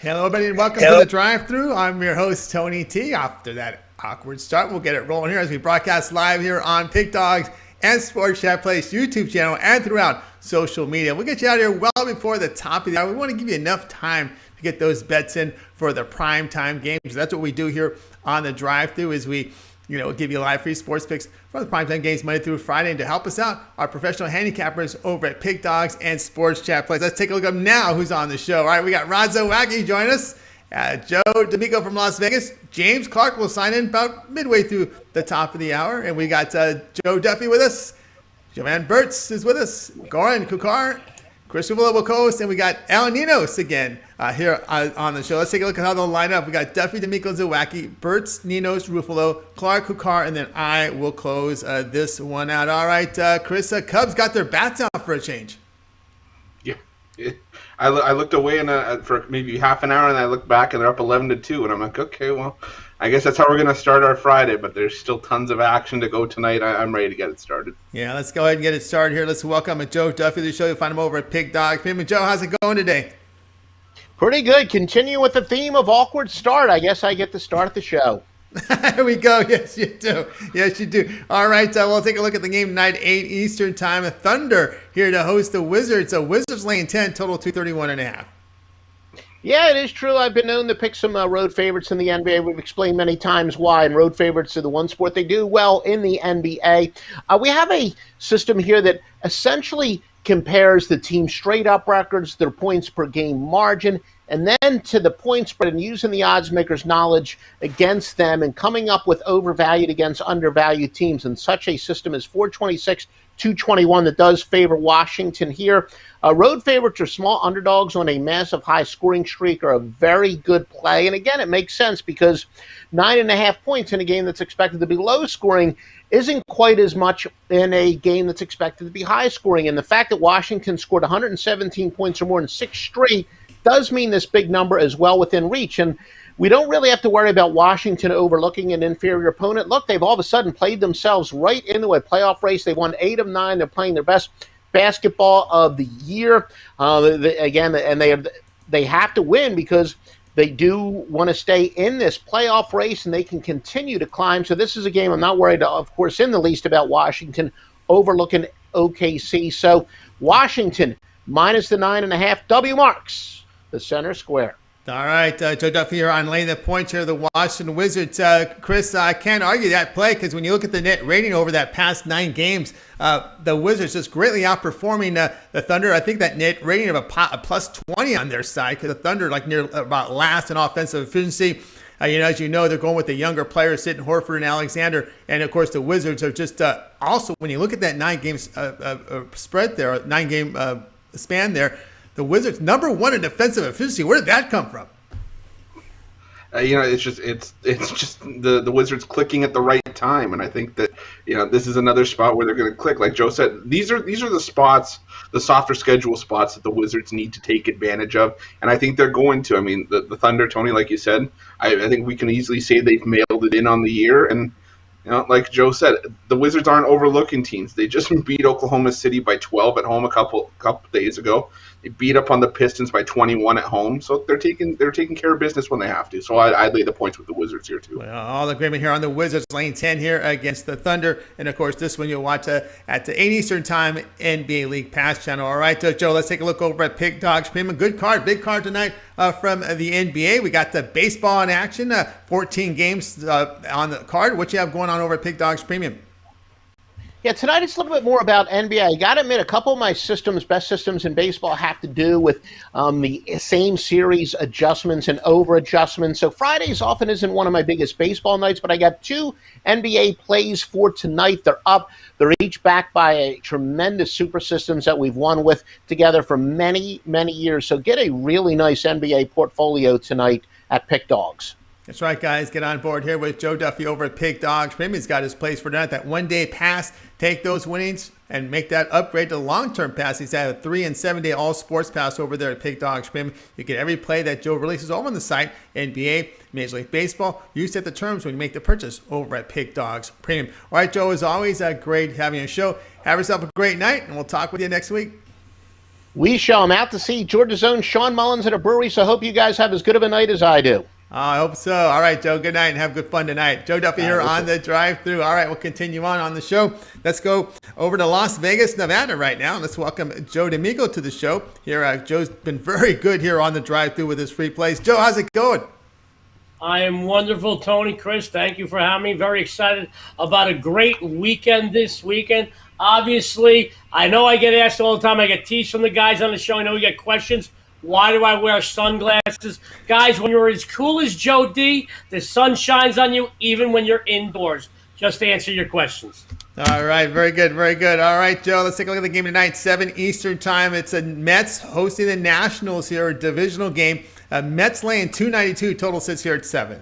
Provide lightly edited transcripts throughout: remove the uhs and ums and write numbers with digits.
Hello, everybody, and welcome to the drive-thru. I'm your host, Tony T. After that awkward start, we'll get it rolling here as we broadcast live here on Pick Dogs and Sports Chat Place YouTube channel and throughout social media. We'll get you out here well before the top of the hour. We want to give you enough time to get those bets in for the prime time games. That's what we do here on the drive-thru, is we give you live free sports picks for the primetime games Monday through Friday. And to help us out, our professional handicappers over at Pick Dogs and Sports Chat Place. Let's take a look up now who's on the show. All right, we got Zawacki join us. Joe Damico from Las Vegas. James Clark will sign in about midway through the top of the hour. And we got Joe Duffy with us. Jovan Burts is with us. Goran Kucar. Chris Ruffolo will co-host, and we got Ninos again here on the show. Let's take a look at how they'll line up. We got Duffy, Damico, Zawacky, Burts, Ninos, Ruffalo, Clark, Kakar, and then I will close this one out. All right, Chris, Cubs got their bats out for a change. Yeah. I looked away for maybe half an hour, and I looked back, and they're up 11-2, and I'm like, okay, well, I guess that's how we're going to start our Friday, but there's still tons of action to go tonight. I'm ready to get it started. Yeah, let's go ahead and get it started here. Let's welcome Joe Duffy to the show. You'll find him over at Pick Dogs. Joe, how's it going today? Pretty good. Continue with the theme of awkward start. I guess I get to start the show. Here we go. Yes, you do. Yes, you do. All right, we'll take a look at the game tonight, 8 Eastern time. Thunder here to host the Wizards. Wizards laying 10, total 231.5. Yeah, it is true. I've been known to pick some road favorites in the NBA. We've explained many times why, and road favorites are the one sport they do well in the NBA. We have a system here that essentially compares the team's straight-up records, their points per game margin, and then to the point spread, and using the odds makers' knowledge against them and coming up with overvalued against undervalued teams. And such a system is 426-221 that does favor Washington here. Road favorites are small underdogs on a massive high scoring streak are a very good play. And again, it makes sense because 9.5 points in a game that's expected to be low scoring isn't quite as much in a game that's expected to be high scoring. And the fact that Washington scored 117 points or more in 6 straight does mean this big number is well within reach. And we don't really have to worry about Washington overlooking an inferior opponent. Look, they've all of a sudden played themselves right into a playoff race. They won 8 of 9. They're playing their best basketball of the year. They have to win because they do want to stay in this playoff race and they can continue to climb. So this is a game I'm not worried, of course, in the least about Washington overlooking OKC. So Washington minus the 9.5. W marks the center square. All right, Joe Duffy here on laying the points here, the Washington Wizards. Chris, I can't argue that play because when you look at the net rating over that past 9 games, the Wizards just greatly outperforming the Thunder. I think that net rating of a plus 20 on their side because the Thunder near about last in offensive efficiency. As you know, they're going with the younger players, sitting Horford and Alexander. And, of course, the Wizards are just also, when you look at that 9-game spread there, 9-game span there, the Wizards number 1 in defensive efficiency. Where did that come from? It's just the Wizards clicking at the right time, and I think that this is another spot where they're going to click. Like Joe said, these are the spots, the softer schedule spots that the Wizards need to take advantage of, and I think they're going to. I mean, the Thunder, Tony, like you said, I think we can easily say they've mailed it in on the year, and like Joe said, the Wizards aren't overlooking teams. They just beat Oklahoma City by 12 at home a couple days ago. They beat up on the Pistons by 21 at home, so they're taking care of business when they have to. So I'd lay the points with the Wizards here too. Well, all agreement here on the Wizards laying 10 here against the Thunder, and of course this one you'll watch at the 8 Eastern time NBA League Pass channel. All right, Joe, let's take a look over at Pick Dogs Premium. Good card, big card tonight from the NBA. We got the baseball in action, 14 games on the card. What you have going on over at Pick Dogs Premium? Yeah, tonight it's a little bit more about NBA. I got to admit, a couple of my best systems in baseball have to do with the same series adjustments and over adjustments. So Fridays often isn't one of my biggest baseball nights, but I got 2 NBA plays for tonight. They're up. They're each backed by a tremendous super systems that we've won with together for many, many years. So get a really nice NBA portfolio tonight at Pick Dogs. That's right, guys. Get on board here with Joe Duffy over at Pick Dogs Premium. He's got his place for tonight. That 1-day pass. Take those winnings and make that upgrade to long-term pass. He's had a 3- and 7-day all-sports pass over there at Pick Dogs Premium. You get every play that Joe releases over on the site. NBA, Major League Baseball. You set the terms when you make the purchase over at Pick Dogs Premium. All right, Joe, as always, great having you on the show. Have yourself a great night, and we'll talk with you next week. We shall. I'm out to see Georgia's own Sean Mullins at a brewery, so I hope you guys have as good of a night as I do. I hope so. All right, Joe, good night and have good fun tonight. Joe Duffy here on the drive-thru. All right, we'll continue on the show. Let's go over to Las Vegas, Nevada right now. Let's welcome Joe Damico to the show. Here, Joe's been very good here on the drive-thru with his free plays. Joe, how's it going? I am wonderful, Tony, Chris. Thank you for having me. Very excited about a great weekend this weekend. Obviously, I know I get asked all the time. I get teased from the guys on the show. I know we get questions. Why do I wear sunglasses? Guys, when you're as cool as Joe D, the sun shines on you even when you're indoors. Just to answer your questions. All right, very good, very good. All right, Joe, let's take a look at the game tonight, 7 Eastern time. It's a Mets hosting the Nationals here, a divisional game. Mets laying 292, total sits here at 7.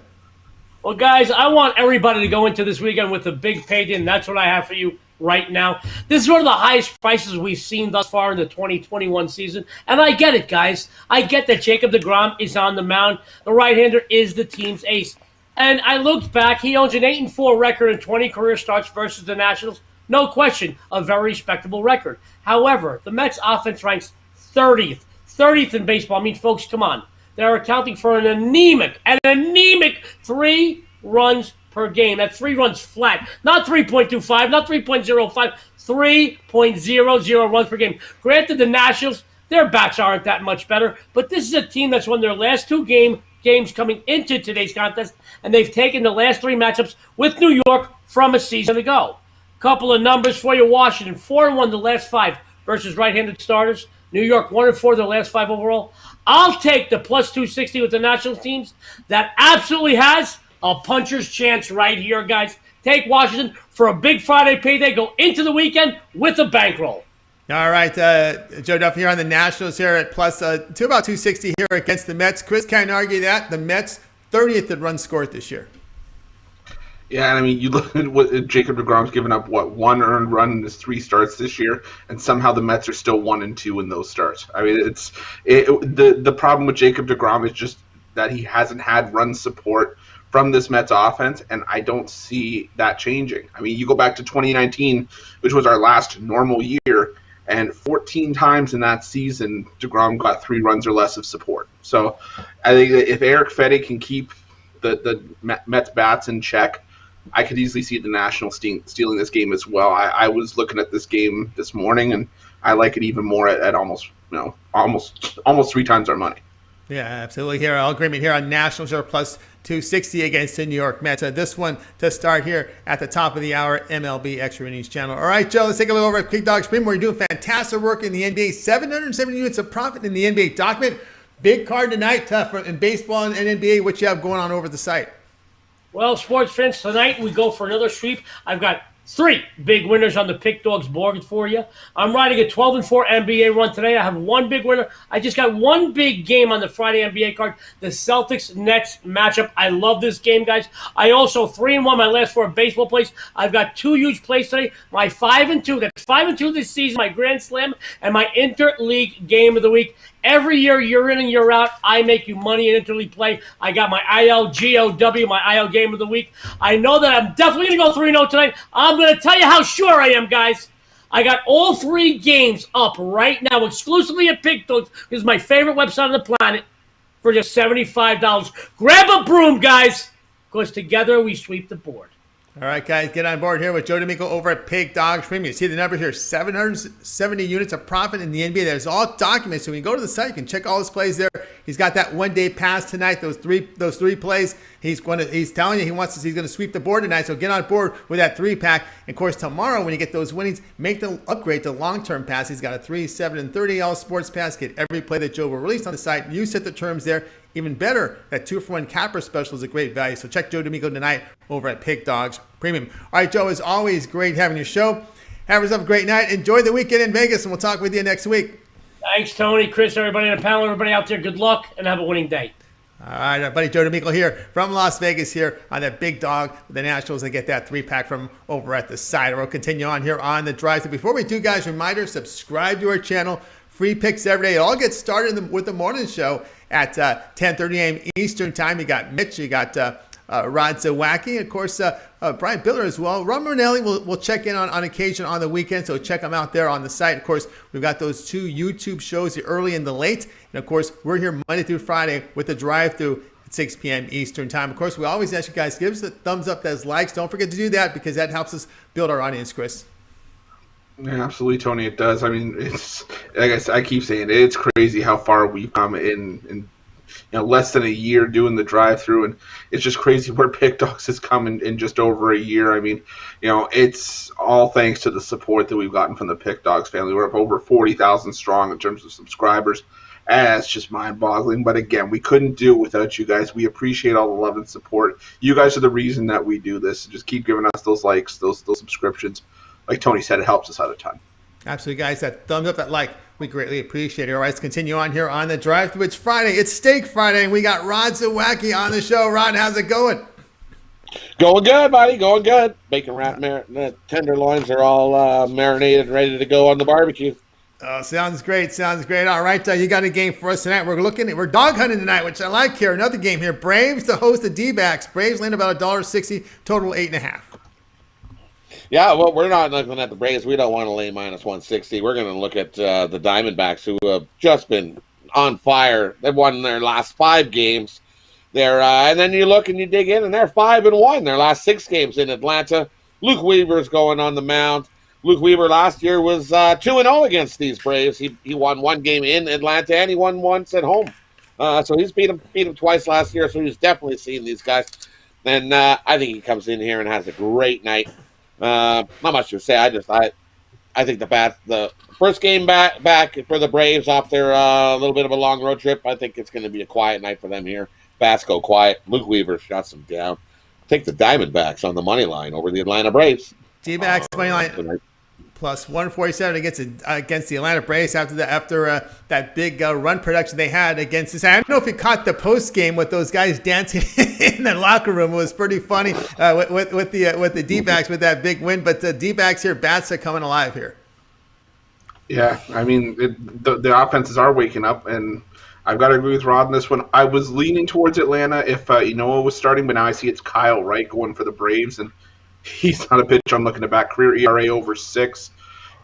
Well, guys, I want everybody to go into this weekend with a big payday, and that's what I have for you right now. This is one of the highest prices we've seen thus far in the 2021 season. And I get it, guys. I get that Jacob deGrom is on the mound. The right-hander is the team's ace. And I looked back. He owns an 8-4 record in 20 career starts versus the Nationals. No question, a very respectable record. However, the Mets offense ranks 30th. 30th in baseball. I mean, folks, come on. They're accounting for an anemic 3 runs per game. That's 3 runs flat. Not 3.25, not 3.05, 3.00 runs per game. Granted, the Nationals, their bats aren't that much better, but this is a team that's won their last 2 games coming into today's contest, and they've taken the last 3 matchups with New York from a season ago. Couple of numbers for you. Washington, 4-1 the last 5 versus right-handed starters. New York, 1-4 the last 5 overall. I'll take the plus 260 with the National teams. That absolutely has a puncher's chance right here, guys. Take Washington for a big Friday payday. Go into the weekend with a bankroll. All right, Joe Duffy here on the Nationals here at plus to about 260 here against the Mets. Chris can't argue that. The Mets 30th in runs scored this year. Yeah, I mean, you look at what Jacob deGrom's given up, 1 earned run in his 3 starts this year, and somehow the Mets are still 1-2 in those starts. I mean, the problem with Jacob deGrom is just that he hasn't had run support from this Mets offense, and I don't see that changing. I mean, you go back to 2019, which was our last normal year, and 14 times in that season, deGrom got 3 runs or less of support. So I think that if Eric Fedde can keep the Mets bats in check, I could easily see the Nationals stealing this game as well. I was looking at this game this morning, and I like it even more at almost 3 times our money. Yeah, absolutely. Here, all agreement here on Nationals are plus 260 against the New York Mets. This one to start here at the top of the hour, MLB Extra Innings channel. All right, Joe, let's take a look over at Big Dog Premium, where you're doing fantastic work in the NBA. 770 units of profit in the NBA document. Big card tonight in baseball and NBA. What you have going on over the site? Well, sports fans, tonight we go for another sweep. I've got 3 big winners on the Pick Dogs board for you. I'm riding a 12-4 NBA run today. I have 1 big winner. I just got 1 big game on the Friday NBA card, the Celtics-Nets matchup. I love this game, guys. I also 3-1 my last 4 baseball plays. I've got 2 huge plays today. My 5-2, that's 5-2 this season, my Grand Slam, and my Interleague game of the week. Every year in and year out, I make you money in interleague play. I got my ILGOW, my IL game of the week. I know that I'm definitely going to go 3-0 tonight. I'm going to tell you how sure I am, guys. I got all 3 games up right now exclusively at Pick Dogs. This is my favorite website on the planet for just $75. Grab a broom, guys, because together we sweep the board. All right, guys, get on board here with Joe Damico over at Pig Dogs Premium. See the number here, 770 units of profit in the NBA. There's all documents, so when you go to the site, you can check all his plays there. He's got that 1-day pass tonight. Those three plays. He's telling you he's going to sweep the board tonight. So get on board with that 3-pack. And of course, tomorrow when you get those winnings, make the upgrade to long-term pass. He's got a 3, 7, and 30 all sports pass. Get every play that Joe will release on the site. You set the terms there. Even better, that 2-for-1 capper special is a great value. So check Joe Damico tonight over at Pig Dogs Premium. All right, Joe, it's always great having your show. Have yourself a great night. Enjoy the weekend in Vegas, and we'll talk with you next week. Thanks, Tony, Chris, everybody on the panel, everybody out there. Good luck, and have a winning day. All right, our buddy Joe Damico here from Las Vegas here on that Big Dog with the Nationals. They get that 3-pack from over at the side. We'll continue on here on the drive. So before we do, guys, reminder, subscribe to our channel. Free picks every day. It all gets started with the morning show at 10:30 a.m. Eastern time. You got Mitch, you got Rod Zawacki, and of course, Brian Biller as well. Ron Marinelli will check in on occasion on the weekend, so check them out there on the site. Of course, we've got those 2 YouTube shows, the early and the late. And of course, we're here Monday through Friday with the drive-through at 6 p.m. Eastern time. Of course, we always ask you guys, give us a thumbs up, those likes. Don't forget to do that because that helps us build our audience, Chris. Yeah, absolutely, Tony. It does. I mean, it's like I keep saying, it's crazy how far we've come in less than a year doing the drive-through, and it's just crazy where Pick Dogs has come in just over a year. I mean, it's all thanks to the support that we've gotten from the Pick Dogs family. We're up over 40,000 strong in terms of subscribers. And it's just mind-boggling. But again, we couldn't do it without you guys. We appreciate all the love and support. You guys are the reason that we do this. Just keep giving us those likes, those subscriptions. Like Tony said, it helps us out a ton. Absolutely, guys. That thumbs up, that like, we greatly appreciate it. All right, let's continue on here on the drive-thru. It's Friday. It's Steak Friday, and we got Rod Zawacki on the show. Rod, how's it going? Going good, buddy. Going good. Bacon wrap tenderloins are all marinated and ready to go on the barbecue. Oh, sounds great. Sounds great. All right, you got a game for us tonight. We're dog hunting tonight, which I like here. Another game here. Braves to host the D-backs. Braves land about $1.60, total 8.5. Yeah, well, we're not looking at the Braves. We don't want to lay minus 160. We're going to look at the Diamondbacks, who have just been on fire. They've won their last 5 games. And then you look and you dig in, and they're 5-1 their last 6 games in Atlanta. Luke Weaver's going on the mound. Luke Weaver last year was 2-0 against these Braves. He won 1 game in Atlanta, and he won once at home. So he's beat him twice last year, so he's definitely seen these guys. And I think he comes in here and has a great night. Not much to say. I think the first game back for the Braves off their little bit of a long road trip, I think it's going to be a quiet night for them here. Bats go quiet. Luke Weaver shuts them down. Take the Diamondbacks on the money line over the Atlanta Braves. D-backs money line plus 147 against the Atlanta Braves after that big run production they had against this. I don't know if you caught the post game with those guys dancing in the locker room. It was pretty funny with the D-backs with that big win. But the D-backs here, bats are coming alive here. Yeah, I mean the offenses are waking up, and I've got to agree with Rod on this one. I was leaning towards Atlanta if Inoa was starting, but now I see it's Kyle Wright going for the Braves, and he's not a pitcher I'm looking to back. Career ERA over 6.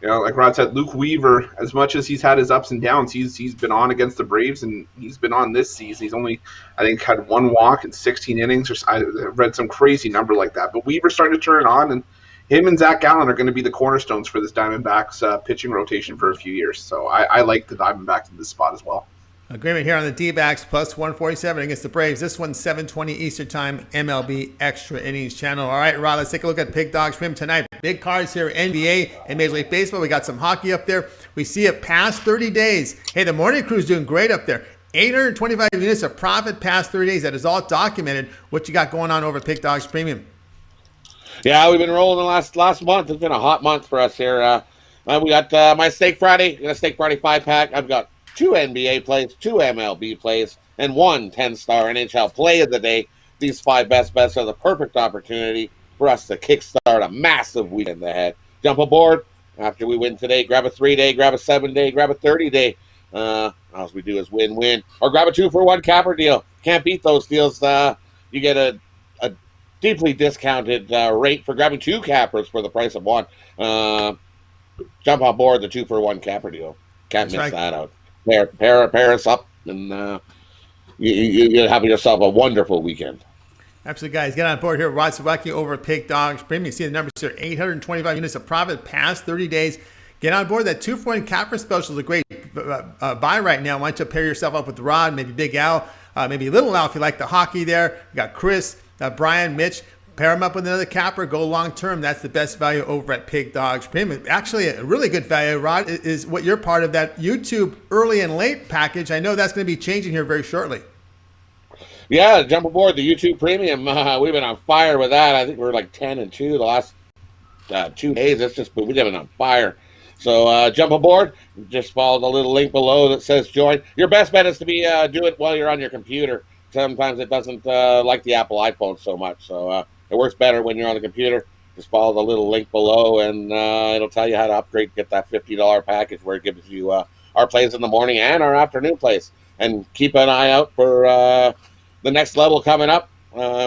Like Rod said, Luke Weaver, as much as he's had his ups and downs, he's been on against the Braves, and he's been on this season. He's only, I think, had 1 walk in 16 innings. I read some crazy number like that. But Weaver's starting to turn on, and him and Zach Gallen are going to be the cornerstones for this Diamondbacks pitching rotation for a few years. So I like the Diamondbacks in this spot as well. Agreement here on the D-backs plus 147 against the Braves. This one's 7:20 Eastern Time, MLB Extra Innings channel. All right, Rod, let's take a look at Pig Dogs Prim tonight. Big cards here, NBA and Major League Baseball. We got some hockey up there. We see it past 30 days. Hey, the morning crew's doing great up there. 825 units of profit past 30 days. That is all documented. What you got going on over at Pig Dogs Premium? Yeah, we've been rolling the last month. It's been a hot month for us here. We got my Steak Friday. We got a Steak Friday 5-pack. I've got 2 NBA plays, 2 MLB plays, and 1 10-star NHL play of the day. These 5 best bets are the perfect opportunity for us to kickstart a massive weekend ahead. Jump aboard after we win today. Grab a 3-day, grab a 7-day, grab a 30-day. All we do is win-win. Or grab a 2-for-1 capper deal. Can't beat those deals. You get a deeply discounted rate for grabbing 2 cappers for the price of 1. Jump on board the 2-for-1 capper deal. Can't miss that out. Pair us up, and you'll have yourself a wonderful weekend. Absolutely, guys. Get on board here. Rod Zawacki over at Pig Dogs Premium. You see the numbers here. 825 units of profit past 30 days. Get on board. That 2-for-1 capper special is a great buy right now. Why don't you pair yourself up with Rod, maybe Big Al, maybe Little Al if you like the hockey there. You got Chris, Brian, Mitch. Pair them up with another capper, go long term. That's the best value over at Pig Dogs Premium. Actually, a really good value, Rod, is what you're part of that YouTube early and late package. I know that's going to be changing here very shortly. Yeah, jump aboard the YouTube Premium. We've been on fire with that. I think we're like 10-2 the last 2 days. We've been on fire. So jump aboard. Just follow the little link below that says join. Your best bet is to be do it while you're on your computer. Sometimes it doesn't like the Apple iPhone so much. So it works better when you're on the computer. Just follow the little link below, and it'll tell you how to upgrade, get that $50 package where it gives you our plays in the morning and our afternoon plays. And keep an eye out for the next level coming up.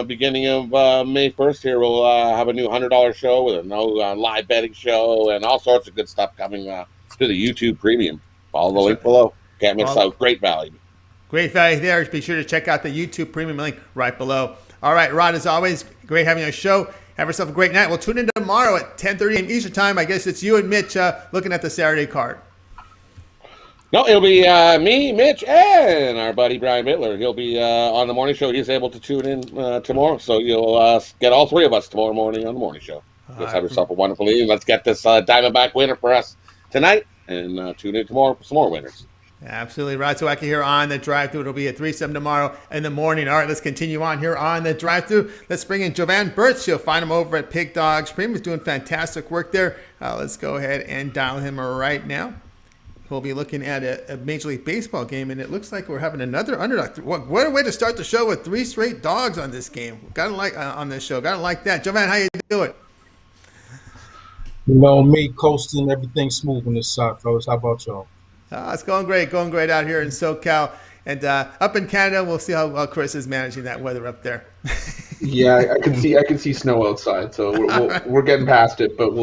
beginning of May 1st here, we'll have a new $100 show with a no live betting show and all sorts of good stuff coming to the YouTube Premium. Follow the link below. Can't miss out. Great value. Great value there. Be sure to check out the YouTube Premium link right below. All right, Rod, as always, great having you on the show. Have yourself a great night. We'll tune in tomorrow at 10:30 a.m. Eastern Time. I guess it's you and Mitch looking at the Saturday card. No, it'll be me, Mitch, and our buddy Brian Mittler. He'll be on the morning show. He's able to tune in tomorrow, so you'll get all three of us tomorrow morning on the morning show. Let's have yourself a wonderful evening. Let's get this Diamondback winner for us tonight, and tune in tomorrow for some more winners. Absolutely. Rod Zawacki here on the drive-thru. It'll be at 3-7 tomorrow in the morning. All right, let's continue on here on the drive-thru. Let's bring in Jovan Burts. You'll find him over at Pig Dogs Premium. He's doing fantastic work there. Let's go ahead and dial him right now. We'll be looking at a Major League Baseball game, and it looks like we're having another underdog. What a way to start the show with 3 straight dogs on this game. Gotta like on this show. Gotta like that. Jovan, how you doing? You know me, coasting, everything smooth on this side, fellas. How about y'all? It's going great out here in SoCal. And up in Canada, we'll see how well Chris is managing that weather up there. Yeah, I can see snow outside, so we're getting past it. But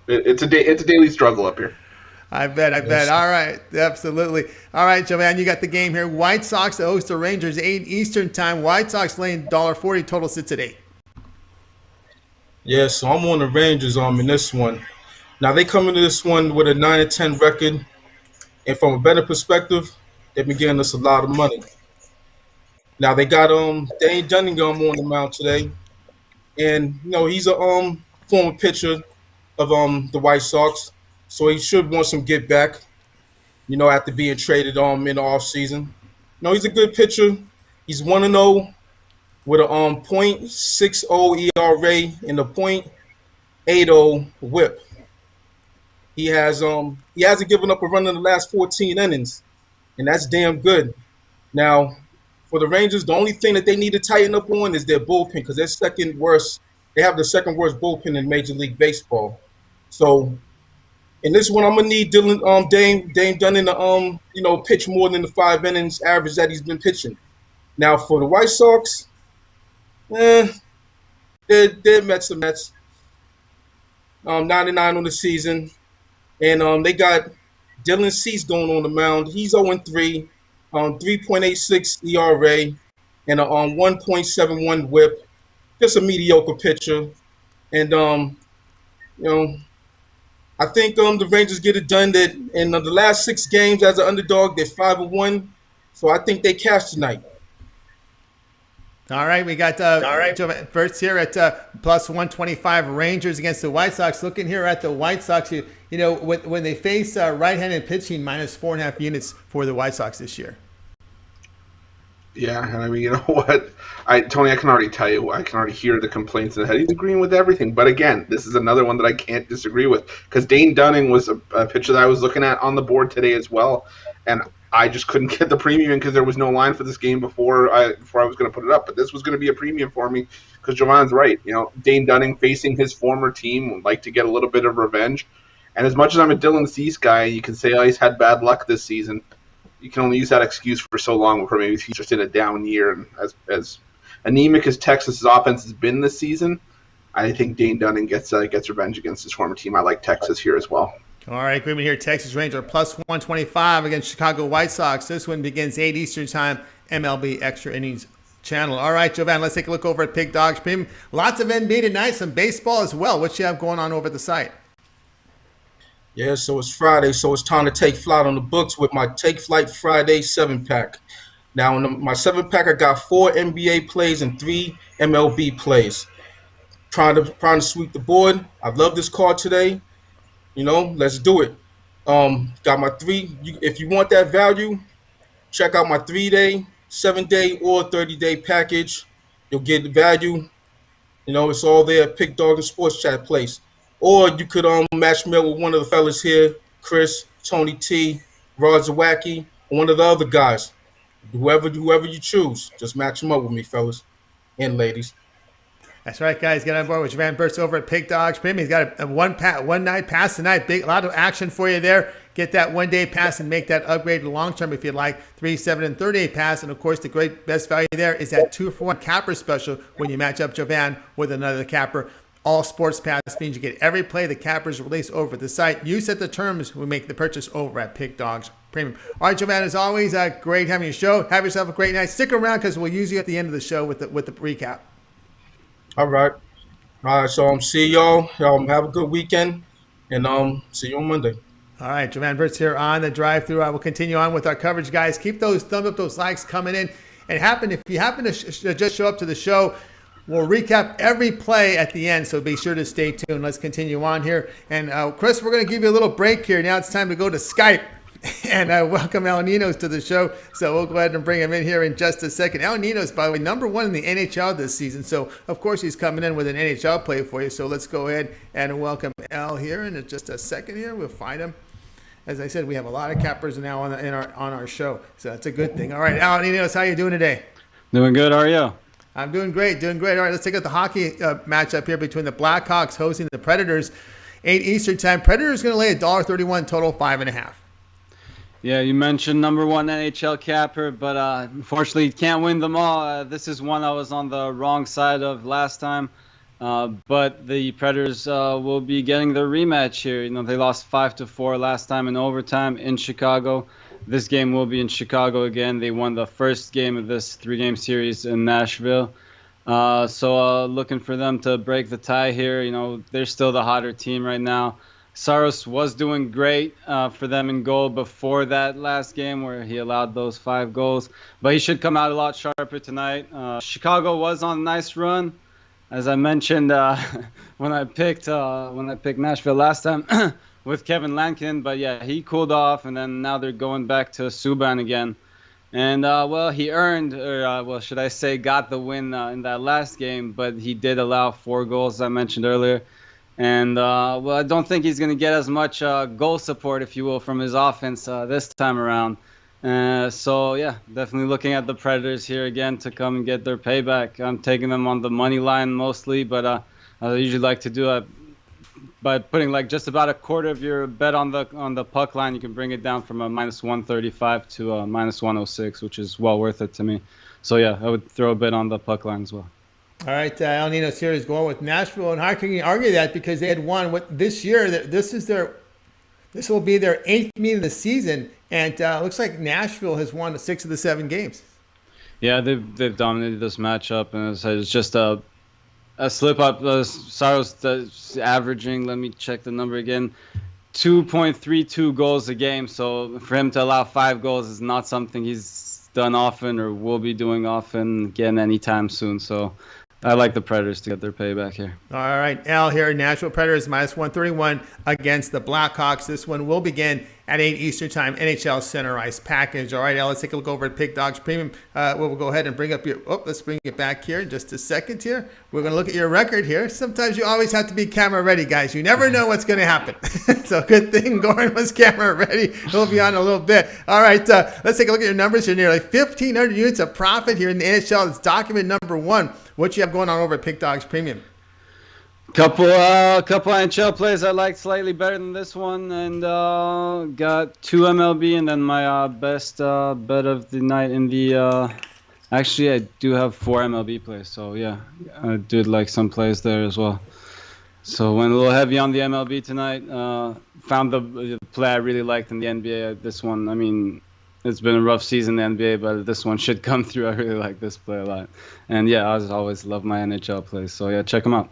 it's a daily struggle up here. I bet. All right, absolutely. All right, Jovan, you got the game here. White Sox to host the Rangers, 8 Eastern Time. White Sox laying $1.40. Total sits at 8. Yeah, so I'm on the Rangers in this one. Now they come into this one with a 9-10 record. And from a better perspective, they've been getting us a lot of money. Now they got Dane Dunning on the mound today, and he's a former pitcher of the White Sox, so he should want some get back. After being traded in the offseason. He's a good pitcher. He's 1-0 with a .60 ERA and a .80 WHIP. He hasn't given up a run in the last 14 innings, and that's damn good. Now, for the Rangers, the only thing that they need to tighten up on is their bullpen, because they're second worst. They have the second worst bullpen in Major League Baseball. So, in this one, I'm gonna need Dame Dunning to pitch more than the 5 innings average that he's been pitching. Now, for the White Sox, they're Mets are Mets. 99 on the season. And they got Dylan Cease going on the mound. He's 0-3, 3.86 ERA, and a 1.71 WHIP. Just a mediocre pitcher. And I think the Rangers get it done. That in the last 6 games as an underdog, they're 5-1. So I think they cash tonight. All right, we got Jovan Berts here at plus 125 Rangers against the White Sox. Looking here at the White Sox, when they face right-handed pitching, minus 4.5 units for the White Sox this year. Yeah, and I mean, you know what, Tony, I can already tell you, I can already hear the complaints in the head. He's agreeing with everything, but again, this is another one that I can't disagree with, because Dane Dunning was a pitcher that I was looking at on the board today as well, and I just couldn't get the premium because there was no line for this game before I was going to put it up. But this was going to be a premium for me because Jovan's right. Dane Dunning facing his former team would like to get a little bit of revenge. And as much as I'm a Dylan Cease guy, you can say, he's had bad luck this season. You can only use that excuse for so long before maybe he's just in a down year. And as anemic as Texas's offense has been this season, I think Dane Dunning gets revenge against his former team. I like Texas here as well. All right, agreement here. Texas Ranger plus 125 against Chicago White Sox. This one begins 8 Eastern Time, MLB Extra Innings channel. All right, Jovan, let's take a look over at Pig Dogs Premium. Lots of NBA tonight, some baseball as well. What you have going on over the site? Yeah, so it's Friday, so it's time to take flight on the books with my Take Flight Friday 7-pack. Now, in my 7-pack, I got 4 NBA plays and 3 MLB plays. Trying to sweep the board. I love this card today. Let's do it. Got my 3. If you want that value, check out my 3-day, 7-day, or 30-day package. You'll get the value. It's all there at Pick Dog and Sports Chat place. Or you could match me up with one of the fellas here, Chris, Tony T, Rod Zawacki, or one of the other guys. Whoever you choose, just match them up with me, fellas and ladies. That's right, guys. Get on board with Jovan Burts over at Pig Dogs Premium. He's got a one night pass tonight. A lot of action for you there. get that one-day pass and make that upgrade to long-term if you'd like. 3, 7, and 30-day pass. And, of course, the great best value there is that 2-for-1 capper special when you match up Jovan with another capper. All sports pass means you get every play the cappers release over the site. You set the terms. We make the purchase over at Pick Dogs Premium. All right, Jovan, as always, great having you show. Have yourself a great night. Stick around because we'll use you at the end of the show with the recap. All right. So see y'all. Have a good weekend, and see you on Monday. All right, Jovan Burts here on the drive-thru. I will continue on with our coverage, guys. Keep those thumbs up, those likes coming in. And if you happen to just show up to the show, we'll recap every play at the end, so be sure to stay tuned. Let's continue on here. And Chris, we're going to give you a little break here. Now it's time to go to Skype and welcome Ninos to the show. So we'll go ahead and bring him in here in just a second. Ninos, by the way, #1 in the NHL this season. So, of course, he's coming in with an NHL play for you. So let's go ahead and welcome Al here in just a second here. We'll find him. As I said, we have a lot of cappers now on our show. So that's a good thing. All right, Ninos, how you doing today? Doing good. How are you? I'm doing great. All right, let's take out the hockey matchup here between the Blackhawks hosting the Predators. 8 Eastern time. Predators going to lay $1.31 total, 5.5. Yeah, you mentioned #1 NHL capper, but unfortunately you can't win them all. This is one I was on the wrong side of last time. But the Predators will be getting their rematch here. They lost 5-4 last time in overtime in Chicago. This game will be in Chicago again. They won the first game of this 3-game series in Nashville. So looking for them to break the tie here. They're still the hotter team right now. Saros was doing great for them in goal before that last game where he allowed those 5 goals. But he should come out a lot sharper tonight. Chicago was on a nice run. As I mentioned when I picked Nashville last time with Kevin Lankin, but yeah, he cooled off, and then now they're going back to Subban again. And he earned, or should I say, got the win in that last game, but he did allow 4 goals, as I mentioned earlier. And I don't think he's going to get as much goal support, if you will, from his offense this time around. So yeah, definitely looking at the Predators here again to come and get their payback. I'm taking them on the money line mostly, but I usually like to do it by putting like just about a quarter of your bet on the puck line. You can bring it down from a -135 to a -106, which is well worth it to me. So yeah, I would throw a bet on the puck line as well. All right, Ninos here is going with Nashville, and how can you argue that? Because they had won this year. This will be their 8th meet of the season, and it looks like Nashville has won 6 of the 7 games. Yeah, they've dominated this matchup, and it's just a slip up. Saros averaging, let me check the number again, 2.32 goals a game. So for him to allow 5 goals is not something he's done often or will be doing often again anytime soon. So I like the Predators to get their payback here. All right, Al here, Nashville Predators -131 against the Blackhawks. This one will begin at 8 Eastern time, NHL Center Ice package. All right, Al, let's take a look over at Pick Dogs Premium. We'll go ahead and bring up let's bring it back here in just a second here. We're going to look at your record here. Sometimes you always have to be camera ready, guys. You never know what's going to happen. So good thing Goran was camera ready. He'll be on in a little bit. All right, let's take a look at your numbers here. Nearly 1,500 units of profit here in the NHL. It's document #1. What you have going on over at Pick Dogs Premium? Couple NHL plays I liked slightly better than this one, and got 2 MLB, and then my best bet of the night in the. Actually, I do have 4 MLB plays, so yeah, I did like some plays there as well. So went a little heavy on the MLB tonight. Found the play I really liked in the NBA. This one, I mean, it's been a rough season in the NBA, but this one should come through. I really like this play a lot. And yeah, I always love my NHL plays. So yeah, check them out.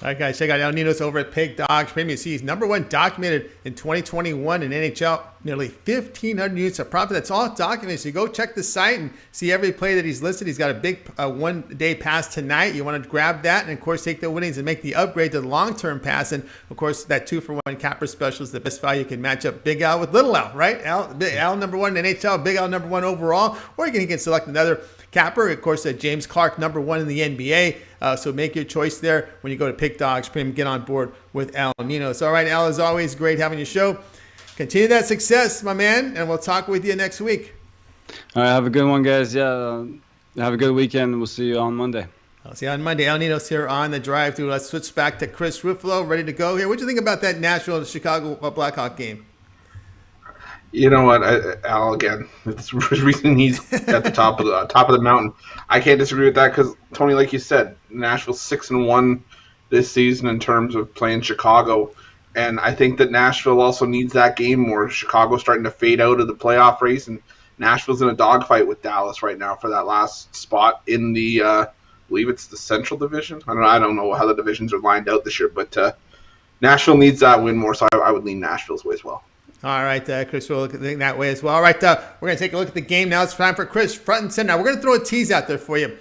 All right, guys, check out Ninos over at Pick Dogs Premium. See, he's #1 documented in 2021 in NHL. Nearly 1,500 units of profit. That's all documented. So you go check the site and see every play that he's listed. He's got a big one-day pass tonight. You want to grab that and, of course, take the winnings and make the upgrade to the long-term pass. And, of course, that 2-for-1 capper special is the best value. You can match up Big Al with Little Al, right? Al #1 in NHL, Big Al #1 overall. Or you can select another capper. Of course, James Clark #1 in the NBA. So make your choice there when you go to Pick Dogs Premium. Get on board with Al Ninos. All right, Al, as always, great having your show. Continue that success, my man, and we'll talk with you next week. All right, have a good one, guys. Yeah, have a good weekend. We'll see you on Monday. I'll see you on Monday. Al Ninos here on the drive-thru. Let's switch back to Chris Ruffolo, ready to go here. What do you think about that Nashville-Chicago Blackhawk game? You know what, Al? Again, it's the reason he's at the top of the mountain. I can't disagree with that because Tony, like you said, Nashville's 6-1 this season in terms of playing Chicago, and I think that Nashville also needs that game more. Chicago's starting to fade out of the playoff race, and Nashville's in a dogfight with Dallas right now for that last spot in the, I believe it's the Central Division. I don't know how the divisions are lined out this year, but Nashville needs that win more, so I would lean Nashville's way as well. All right, Chris, we'll look at it that way as well. All right, we're going to take a look at the game now. It's time for Chris, front and center. Now, we're going to throw a tease out there for you.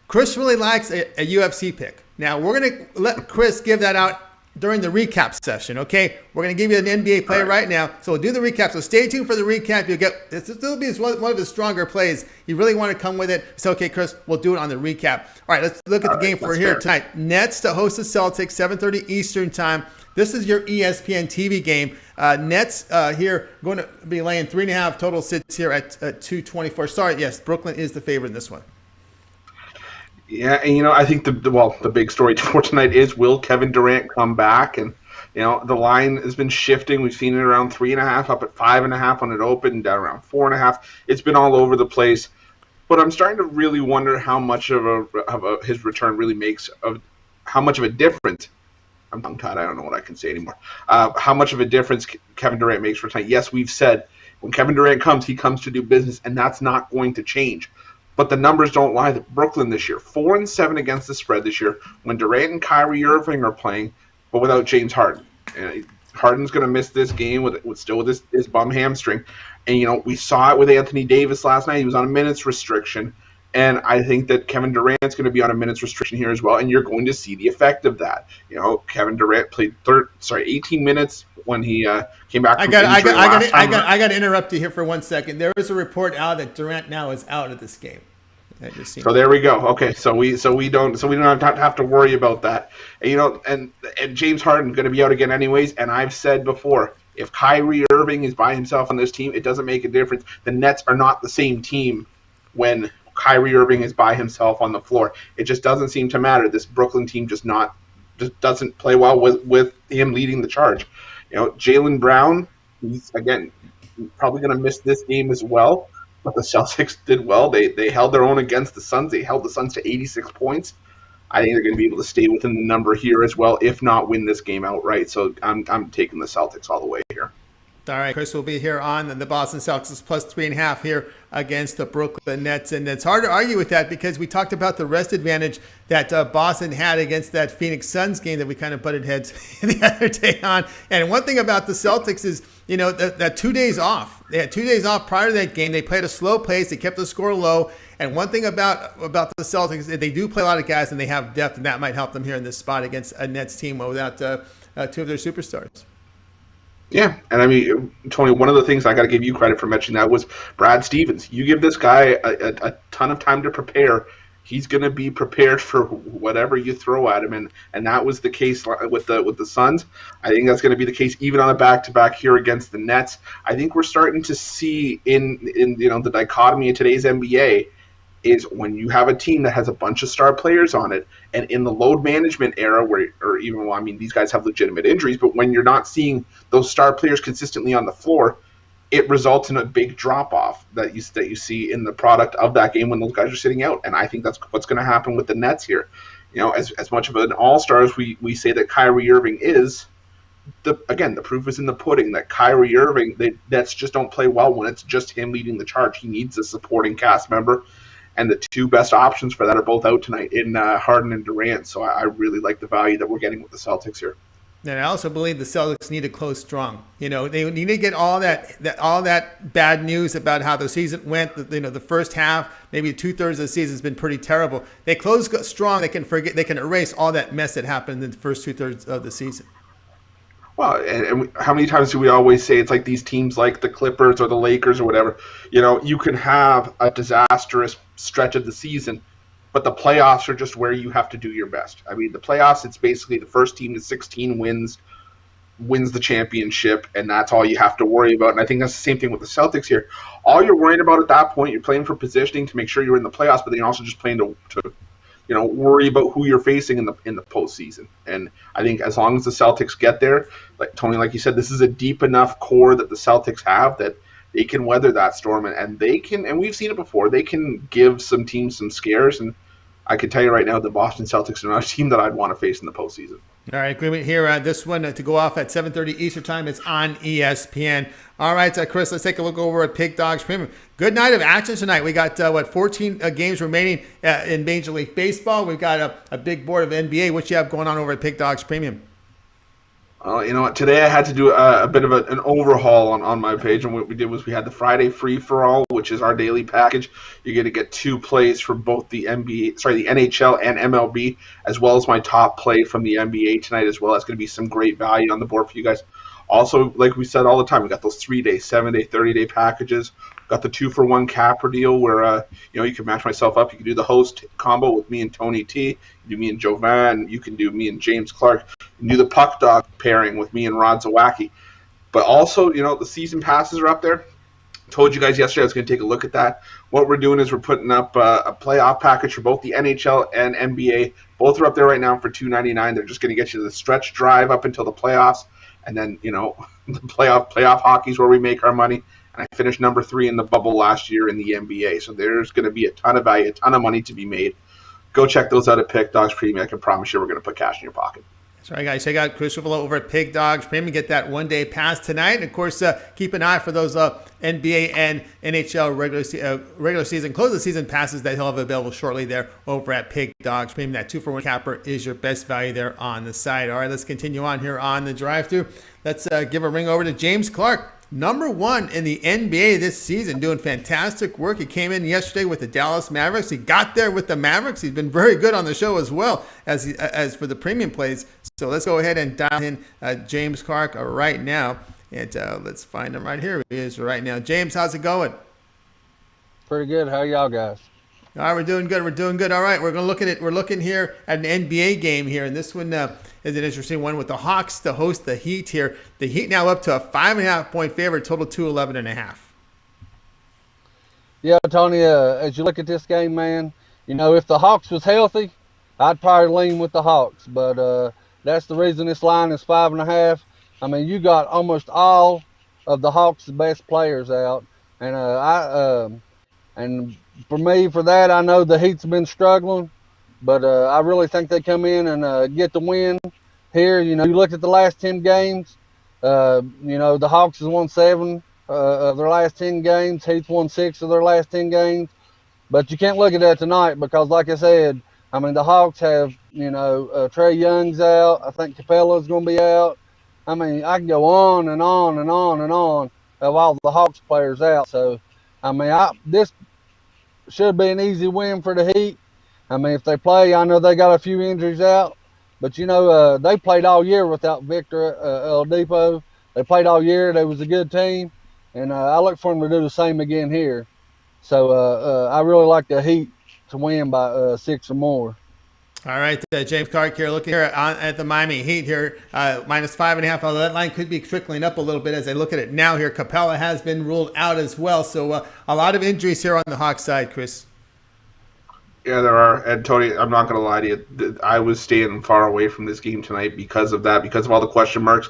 Chris really likes a UFC pick. Now, we're going to let Chris give that out during the recap session, okay? We're going to give you an NBA play right now, so we'll do the recap. So stay tuned for the recap. You'll get this will be one of his stronger plays. You really want to come with it. It's okay, Chris. We'll do it on the recap. All right, let's look at the game for here tonight. Nets to host the Celtics, 7:30 Eastern time. This is your ESPN TV game. Nets here going to be laying 3.5 total sits here at 224. Sorry, yes, Brooklyn is the favorite in this one. Yeah, and I think the big story for tonight is, will Kevin Durant come back? And the line has been shifting. We've seen it around 3.5, up at 5.5 when it opened, down around 4.5. It's been all over the place. But I'm starting to really wonder how much of his return really makes how much of a difference. I'm tongue-tied. I don't know what I can say anymore. How much of a difference Kevin Durant makes for tonight. Yes, we've said when Kevin Durant comes, he comes to do business, and that's not going to change. But the numbers don't lie. Brooklyn this year, 4-7 against the spread this year when Durant and Kyrie Irving are playing, but without James Harden. Harden's going to miss this game with his bum hamstring. And, we saw it with Anthony Davis last night. He was on a minutes restriction. And I think that Kevin Durant's going to be on a minutes restriction here as well, and you're going to see the effect of that. Kevin Durant played 18 minutes when he came back from injury last time. I got to interrupt you here for 1 second. There is a report out that Durant now is out of this game. So there we go. Okay, so we don't have to worry about that. And James Harden going to be out again anyways. And I've said before, if Kyrie Irving is by himself on this team, it doesn't make a difference. The Nets are not the same team when Kyrie Irving is by himself on the floor. It just doesn't seem to matter. This Brooklyn team just doesn't play well with him leading the charge. Jaylen Brown, he's again probably going to miss this game as well. But the Celtics did well. They held their own against the Suns. They held the Suns to 86 points. I think they're going to be able to stay within the number here as well, if not win this game outright. So I'm taking the Celtics all the way here. All right, Chris will be here on the Boston Celtics plus 3.5 here against the Brooklyn Nets. And it's hard to argue with that because we talked about the rest advantage that Boston had against that Phoenix Suns game that we kind of butted heads the other day on. And one thing about the Celtics is, that 2 days off. They had 2 days off prior to that game. They played a slow pace. They kept the score low. And one thing about the Celtics is they do play a lot of guys and they have depth, and that might help them here in this spot against a Nets team without two of their superstars. Yeah, and I mean, Tony, one of the things I got to give you credit for mentioning that was Brad Stevens. You give this guy a ton of time to prepare. He's going to be prepared for whatever you throw at him, and that was the case with the Suns. I think that's going to be the case even on a back-to-back here against the Nets. I think we're starting to see in the dichotomy of today's NBA is when you have a team that has a bunch of star players on it, and in the load management era, these guys have legitimate injuries, but when you're not seeing those star players consistently on the floor, it results in a big drop-off that you see in the product of that game when those guys are sitting out, and I think that's what's going to happen with the Nets here. As much of an all-star as we say that Kyrie Irving is, the proof is in the pudding that Kyrie Irving, the Nets just don't play well when it's just him leading the charge. He needs a supporting cast member. And the two best options for that are both out tonight in Harden and Durant. So I really like the value that we're getting with the Celtics here. And I also believe the Celtics need to close strong. They need to get all that bad news about how the season went. The first half, maybe 2/3 of the season has been pretty terrible. They close strong. They can erase all that mess that happened in the first 2/3 of the season. Well, and how many times do we always say it's like these teams like the Clippers or the Lakers or whatever, you can have a disastrous stretch of the season, but the playoffs are just where you have to do your best. I mean, the playoffs, it's basically the first team to 16 wins the championship, and that's all you have to worry about. And I think that's the same thing with the Celtics here. All you're worrying about at that point, you're playing for positioning to make sure you're in the playoffs, but then you're also just playing to worry about who you're facing in the postseason. And I think as long as the Celtics get there, like Tony, like you said, this is a deep enough core that the Celtics have that they can weather that storm, and they can. And we've seen it before. They can give some teams some scares, and I can tell you right now, the Boston Celtics are not a team that I'd want to face in the postseason. All right, agreement here. This one to go off at 7:30 Eastern Time. It's on ESPN. All right, Chris, let's take a look over at Pig Dogs Premium. Good night of action tonight. We got, 14 games remaining in Major League Baseball. We've got a big board of NBA. What you have going on over at Pig Dogs Premium? You know what? Today I had to do a bit of an overhaul on my page, and what we did was we had the Friday free-for-all, which is our daily package. You're going to get 2 plays from both the NHL and MLB, as well as my top play from the NBA tonight as well. That's going to be some great value on the board for you guys. Also, like we said all the time, we got those 3-day, 7-day, 30-day packages. Got the 2-for-1 capper deal where you can match myself up. You can do the host combo with me and Tony T. You can do me and Jovan. You can do me and James Clark. You can do the puck dog pairing with me and Rod Zawacki. But also, the season passes are up there. Told you guys yesterday I was going to take a look at that. What we're doing is we're putting up a playoff package for both the NHL and NBA. Both are up there right now for $2.99. They're just going to get you the stretch drive up until the playoffs. And then, the playoff hockey is where we make our money. And I finished number 3 in the bubble last year in the NBA. So there's going to be a ton of value, a ton of money to be made. Go check those out at Pig Dogs Premium. I can promise you we're going to put cash in your pocket. That's right, guys. Check out Chris Ruffolo over at Pig Dogs Premium. Get that one-day pass tonight. And, of course, keep an eye for those NBA and NHL regular season, close the season passes that he'll have available shortly there over at Pig Dogs Premium. That 2-for-1 capper is your best value there on the site. All right, let's continue on here on the drive-thru. Let's give a ring over to James Clark. Number 1 in the NBA this season, doing fantastic work. He came in yesterday with the Dallas Mavericks. He got there with the Mavericks. He's been very good on the show as well as for the premium plays. So let's go ahead and dial in James Clark right now. And let's find him right here. He is right now. James, how's it going? Pretty good. How y'all guys? All right, we're doing good. We're doing good. All right, we're going to look at it. We're looking here at an NBA game here, and this one is an interesting one with the Hawks to host the Heat here. The Heat now up to a 5.5-point favorite, total 211.5. Yeah, Tony. As you look at this game, man, if the Hawks was healthy, I'd probably lean with the Hawks. But that's the reason this line is 5.5. I mean, you got almost all of the Hawks' best players out, and and for me, for that, I know the Heat's been struggling, but I really think they come in and get the win here. You look at the last 10 games, the Hawks has won 7 of their last 10 games. Heat's won 6 of their last 10 games. But you can't look at that tonight because, like I said, I mean, the Hawks have, Trae Young's out. I think Capella's going to be out. I mean, I can go on and on and on and on of all the Hawks players out. So, I mean, this should be an easy win for the Heat. I mean, if they play, I know they got a few injuries out, but they played all year without Victor Oladipo. They played all year. They was a good team, and I look for them to do the same again here. So I really like the Heat to win by 6 or more. All right, James Clark here, looking here at the Miami Heat here, minus 5.5. Although that line could be trickling up a little bit as I look at it now here. Capella has been ruled out as well, so a lot of injuries here on the Hawks side, Chris. Yeah, there are. And Tony, I'm not going to lie to you. I was staying far away from this game tonight because of that, because of all the question marks.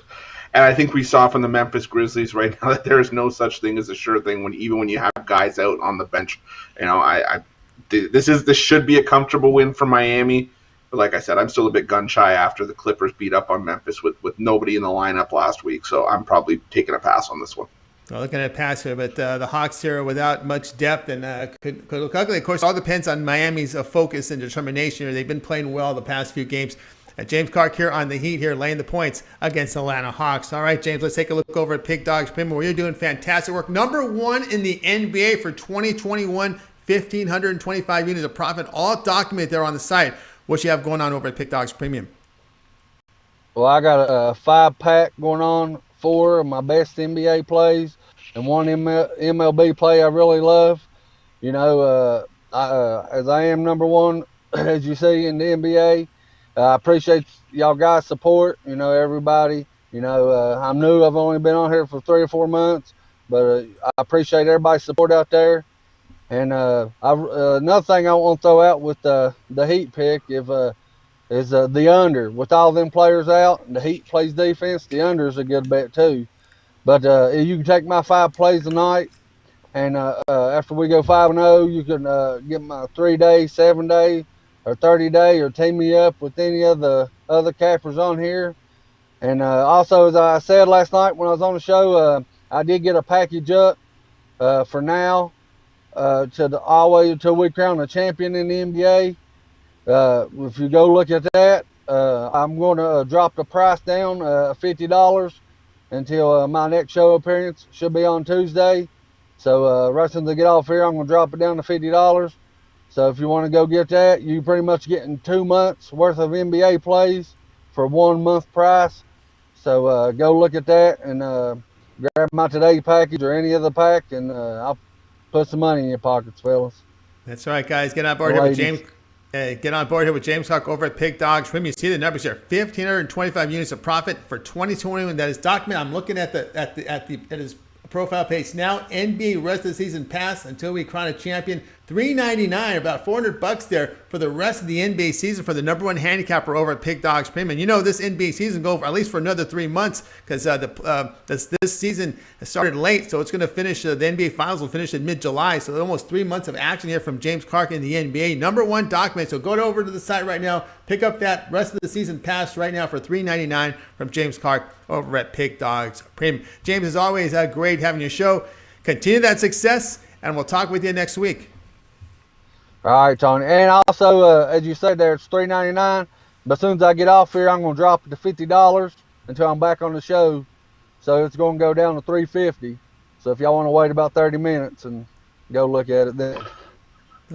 And I think we saw from the Memphis Grizzlies right now that there is no such thing as a sure thing even when you have guys out on the bench. This should be a comfortable win for Miami. But like I said, I'm still a bit gun-shy after the Clippers beat up on Memphis with nobody in the lineup last week. So I'm probably taking a pass on this one. Well, looking at a pass here, but the Hawks here without much depth and could look ugly. Of course, all depends on Miami's focus and determination here. They've been playing well the past few games. James Clark here on the Heat here, laying the points against the Atlanta Hawks. All right, James, let's take a look over at Pig Dogs Premium, where you're doing fantastic work. Number 1 in the NBA for 2021, 1,525 units of profit, all documented there on the site. What you have going on over at Pig Dogs Premium? Well, I got a 5-pack going on, 4 of my best NBA plays, and 1 MLB play I really love. As I am number 1, as you see in the NBA, I appreciate y'all guys' support. Everybody. I'm new. I've only been on here for 3 or 4 months, but I appreciate everybody's support out there. And another thing I want to throw out with the Heat pick is the under. With all them players out and the Heat plays defense, the under is a good bet too. But you can take my 5 plays tonight, and after we go 5-0, you can get my 3-day, 7-day, or 30-day, or team me up with any of the other cappers on here. And also, as I said last night when I was on the show, I did get a package up for now all the way until we crown the champion in the NBA. If you go look at that, I'm going to drop the price down $50 until my next show appearance should be on Tuesday. So right since I get off here, I'm going to drop it down to $50. So if you want to go get that, you pretty much getting 2 months worth of NBA plays for 1 month price. So go look at that and grab my today package or any other pack, and I'll put some money in your pockets, fellas. That's right, guys. Get on board here with James. Get on board here with James Hawk over at Pig Dogs. When you see the numbers here, 1,525 units of profit for 2021. That is documented. I'm looking at his profile page now. NBA rest of the season pass until we crown a champion. $399, about $400 there for the rest of the NBA season for the #1 handicapper over at Pig Dogs Premium. You know this NBA season go for at least for another 3 months because this season started late, so it's going to finish. The NBA Finals will finish in mid-July, so almost 3 months of action here from James Clark in the NBA. #1 document. So go over to the site right now, pick up that rest of the season pass right now for $399 from James Clark over at Pig Dogs Premium. James, as always, great having your show. Continue that success, and we'll talk with you next week. All right, Tony. And also, as you said there, it's $3.99. But as soon as I get off here, I'm going to drop it to $50 until I'm back on the show. So it's going to go down to $3.50. So if y'all want to wait about 30 minutes and go look at it then.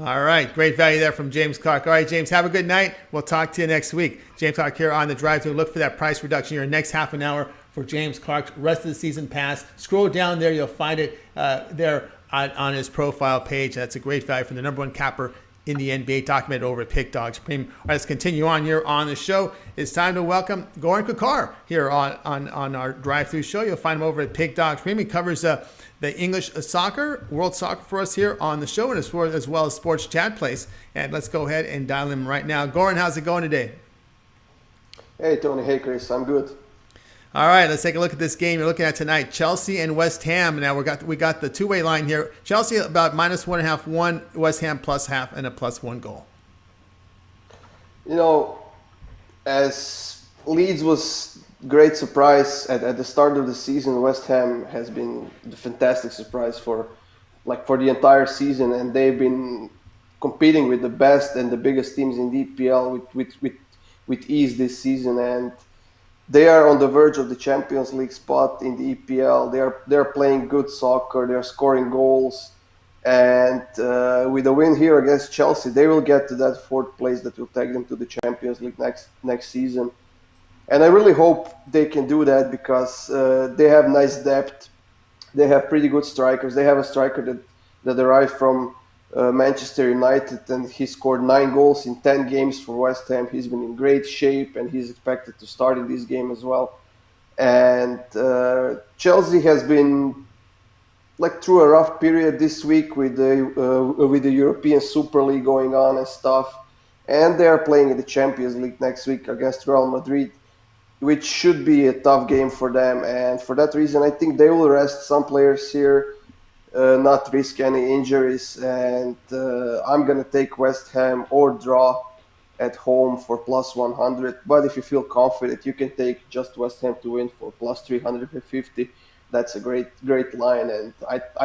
All right. Great value there from James Clark. All right, James, have a good night. We'll talk to you next week. James Clark here on the drive-thru. Look for that price reduction here next half an hour for James Clark's rest of the season pass. Scroll down there. You'll find it there on his profile page. That's a great value from the #1 capper in the NBA, documented over at Pig Dogs Premium. All right, let's continue on here on the show. It's time to welcome Goran Kakar here on our drive-thru show. You'll find him over at Pig Dogs Premium. He covers the English soccer, world soccer for us here on the show, and as well as Sports Chat Place. And let's go ahead and dial him right now. Goran, how's it going today? Hey, Tony. Hey, Chris. I'm good. All right, let's take a look at this game you're looking at tonight. Chelsea and West Ham. Now we got the two-way line here. Chelsea about -1.5, one. West Ham +0.5 and a +1 goal. You know, as Leeds was great surprise at the start of the season, West Ham has been the fantastic surprise for the entire season, and they've been competing with the best and the biggest teams in the EPL with ease this season, and they are on the verge of the Champions League spot in the EPL. They're playing good soccer. They're scoring goals, and with a win here against Chelsea, they will get to that 4th place that will take them to the Champions League next season. And I really hope they can do that because they have nice depth. They have pretty good strikers. They have a striker that arrived from Manchester United, and he scored 9 goals in 10 games for West Ham. He's been in great shape, and he's expected to start in this game as well. And Chelsea has been through a rough period this week with the European Super League going on and stuff, and they are playing in the Champions League next week against Real Madrid, which should be a tough game for them. And for that reason, I think they will rest some players here, not risk any injuries, and I'm going to take West Ham or draw at home for +100. But if you feel confident, you can take just West Ham to win for +350. That's a great line, and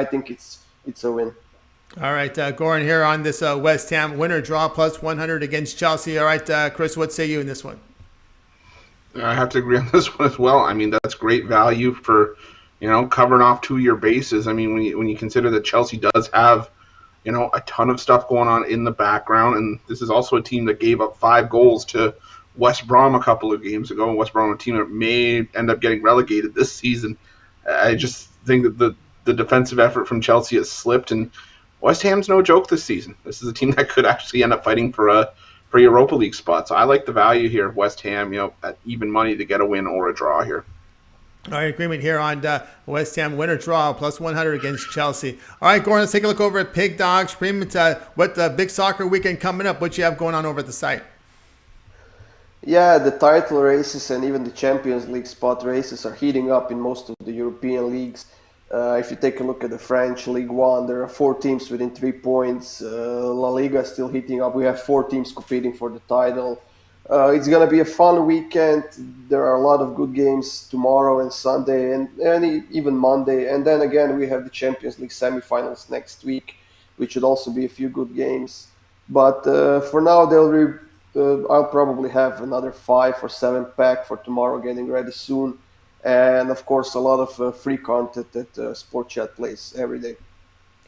I think it's a win. All right, Goran here on this West Ham winner draw +100 against Chelsea. All right, Chris, what say you in this one? I have to agree on this one as well. I mean, that's great value for covering off 2-year bases. I mean, when you consider that Chelsea does have, a ton of stuff going on in the background, and this is also a team that gave up 5 goals to West Brom a couple of games ago. West Brom, a team that may end up getting relegated this season. I just think that the defensive effort from Chelsea has slipped, and West Ham's no joke this season. This is a team that could actually end up fighting for Europa League spots. So I like the value here of West Ham, at even money to get a win or a draw here. All right, agreement here on West Ham winner draw +100 against Chelsea. All right, Goran, let's take a look over at Pig Dogs Premium. What big soccer weekend coming up? What you have going on over at the site? Yeah, the title races and even the Champions League spot races are heating up in most of the European leagues. If you take a look at the French League One, there are 4 teams within 3 points. La Liga is still heating up. We have 4 teams competing for the title. It's going to be a fun weekend. There are a lot of good games tomorrow and Sunday and even Monday. And then again, we have the Champions League semifinals next week, which should also be a few good games. But for now, I'll probably have another 5 or 7 pack for tomorrow, getting ready soon. And of course, a lot of free content that Sport Chat plays every day.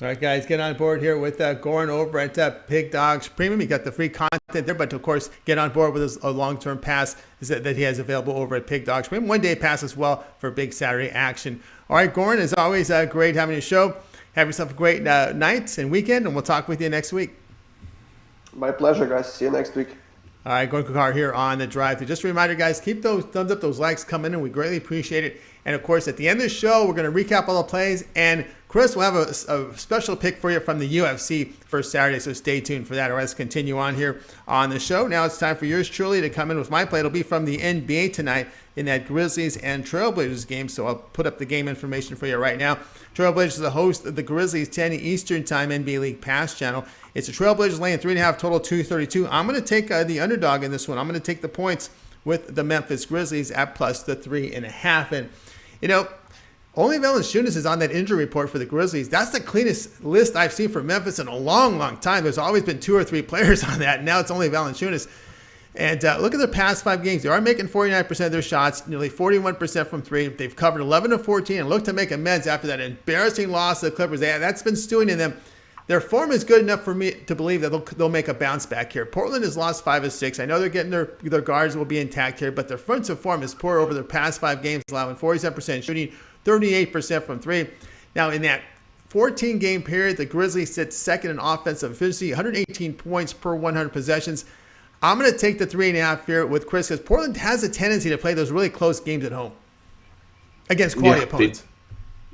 All right, guys, get on board here with Goran over at Pig Dogs Premium. You got the free content there, but of course, get on board with a long-term pass that he has available over at Pig Dogs Premium. One-day pass as well for big Saturday action. All right, Goran, as always, great having your show. Have yourself a great night and weekend, and we'll talk with you next week. My pleasure, guys. See you next week. All right, Goran Kakar here on the drive. Just a reminder, guys, keep those thumbs up, those likes coming in. We greatly appreciate it. And, of course, at the end of the show, we're going to recap all the plays. And Chris will have a special pick for you from the UFC for Saturday, so stay tuned for that. All right, let's continue on here on the show. Now it's time for yours truly to come in with my play. It'll be from the NBA tonight in that Grizzlies and Trailblazers game. So I'll put up the game information for you right now. Trailblazers is the host of the Grizzlies 10 Eastern Time NBA League Pass channel. It's the Trailblazers laying 3.5, total 232. I'm going to take the underdog in this one. I'm going to take the points with the Memphis Grizzlies at plus the 3.5. And, you know, only Valanciunas is on that injury report for the Grizzlies. That's the cleanest list I've seen for Memphis in a long, long time. There's always been 2 or 3 players on that. Now it's only Valanciunas. And look at their past 5 games. They are making 49% of their shots, nearly 41% from 3. They've covered 11 of 14 and look to make amends after that embarrassing loss to the Clippers. That's been stewing in them. Their form is good enough for me to believe that they'll make a bounce back here. Portland has lost 5 of 6. I know they're getting their guards will be intact here, but their offensive form is poor over their past 5 games, allowing 47% shooting, 38% from 3. Now, in that 14-game period, the Grizzlies sit second in offensive efficiency, 118 points per 100 possessions. I'm going to take the 3.5 here with Chris because Portland has a tendency to play those really close games at home against quality opponents.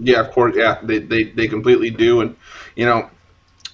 Of course. Yeah, they completely do. And, you know,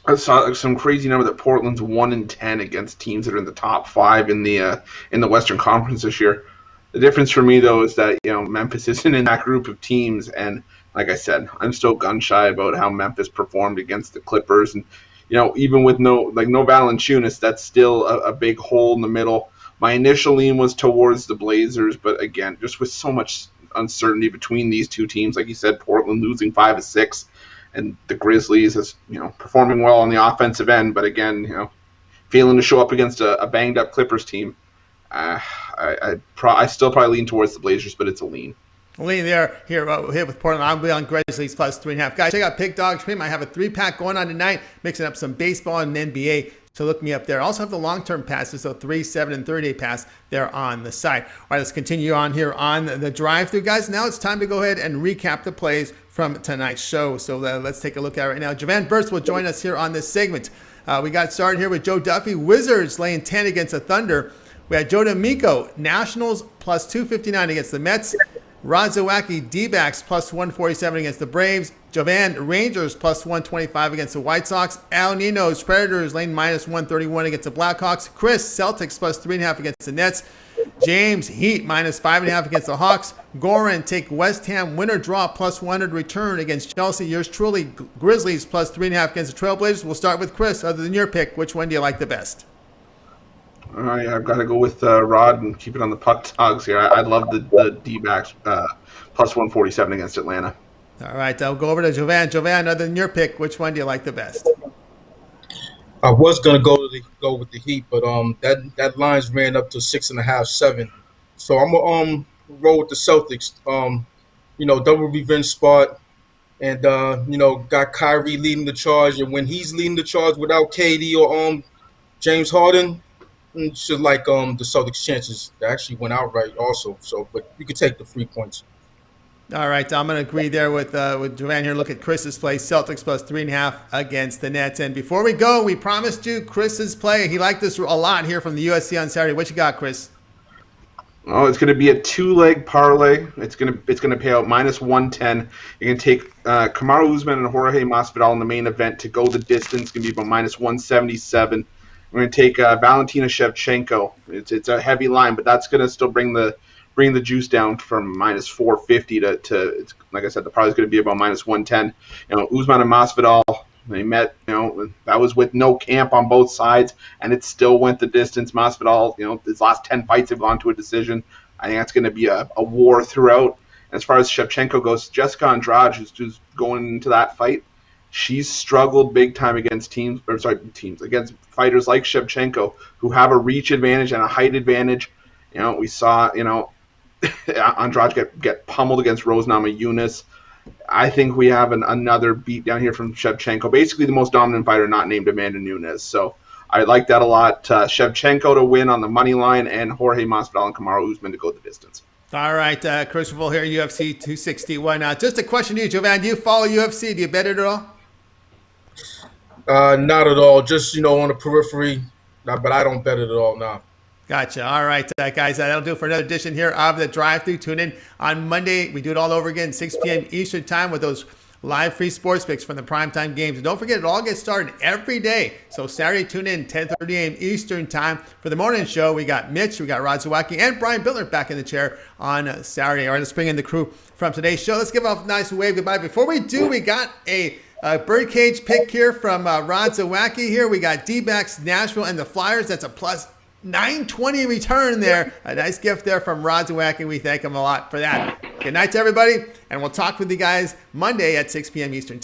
I saw some crazy number that Portland's 1-10 against teams that are in the top 5 in the Western Conference this year. The difference for me, though, is that, you know, Memphis isn't in that group of teams. And like I said, I'm still gun-shy about how Memphis performed against the Clippers. And, you know, even with no Valanciunas, that's still a big hole in the middle. My initial lean was towards the Blazers, but again, just with so much uncertainty between these two teams, like you said, Portland losing 5 of 6, and the Grizzlies is, you know, performing well on the offensive end, but again, you know, failing to show up against a banged-up Clippers team. I still probably lean towards the Blazers, but it's a lean. Lean there here with Portland. I'll be on Grizzlies plus 3.5. Guys, check out Pig Dogs Premium. I have a 3-pack going on tonight, mixing up some baseball and NBA. So look me up there. I also have the long-term passes, so 3, 7, and 30-day pass there on the site. All right, let's continue on here on the drive-through, guys. Now it's time to go ahead and recap the plays from tonight's show. So let's take a look at it right now. Jovan Burts will join us here on this segment. We got started here with Joe Duffy. Wizards laying 10 against the Thunder. We had Joe Damico, Nationals plus 259 against the Mets. Zawacki, D-backs plus 147 against the Braves. Jovan, Rangers plus 125 against the White Sox. Ninos, Predators laying minus 131 against the Blackhawks. Chris, Celtics plus 3.5 against the Nets. James, Heat minus 5.5 against the Hawks. Goran, take West Ham winner draw plus 100 return against Chelsea. Yours truly, Grizzlies plus 3.5 against the Trailblazers. We'll start with Chris. Other than your pick, which one do you like the best? All right, I've got to go with Rod and keep it on the puck dogs here. I love the D-backs plus 147 against Atlanta. All right, I'll go over to Jovan. Jovan, other than your pick, which one do you like the best? I was gonna go with the Heat, but that line's ran up to 6.5, 7. So I'm gonna roll with the Celtics. You know, double revenge spot, and you know, got Kyrie leading the charge, and when he's leading the charge without KD or James Harden, should like the Celtics' chances. They actually went outright also. So, but you could take the 3 points. All right, I'm going to agree there with Jovan here. Look at Chris's play. Celtics plus 3.5 against the Nets. And before we go, we promised you Chris's play. He liked this a lot here from the USC on Saturday. What you got, Chris? Oh, it's going to be a 2-leg parlay. It's going to pay out minus 110. You're going to take Kamaru Usman and Jorge Masvidal in the main event to go the distance. It's going to be about minus 177. We're going to take Valentina Shevchenko. It's a heavy line, but that's going to still bring the juice down from minus 450 to it's, like I said, the price is going to be about minus 110. Usman and Masvidal, they met. That was with no camp on both sides, and it still went the distance. Masvidal, his last 10 fights have gone to a decision. I think that's going to be a war throughout. As far as Shevchenko goes, Jessica Andrade, who's going into that fight, she's struggled big time against against fighters like Shevchenko, who have a reach advantage and a height advantage. We saw, Andrade get pummeled against Rose Namajunas. I think we have another beat down here from Shevchenko, basically the most dominant fighter not named Amanda Nunes. So I like that a lot. Shevchenko to win on the money line, and Jorge Masvidal and Kamaru Usman to go the distance. All right, Chris Ruffolo here, UFC 261. Just a question to you, Jovan. Do you follow UFC? Do you bet it at all? Not at all. Just, on the periphery. But I don't bet it at all now. Gotcha. All right, guys, that'll do it for another edition here of The Drive-Thru. Tune in on Monday. We do it all over again, 6 p.m. Eastern Time with those live free sports picks from the primetime games. And don't forget, it all gets started every day. So Saturday, tune in 10:30 a.m. Eastern Time. For the morning show, we got Mitch, we got Rod Zawacki, and Brian Biller back in the chair on Saturday. All right, let's bring in the crew from today's show. Let's give a nice wave goodbye. Before we do, we got a birdcage pick here from Rod Zawacki here. We got D-backs, Nashville, and the Flyers. That's a plus 920 return there. A nice gift there from Rod Zawacki. We thank him a lot for that. Good night to everybody, and we'll talk with you guys Monday at 6 p.m. Eastern Time.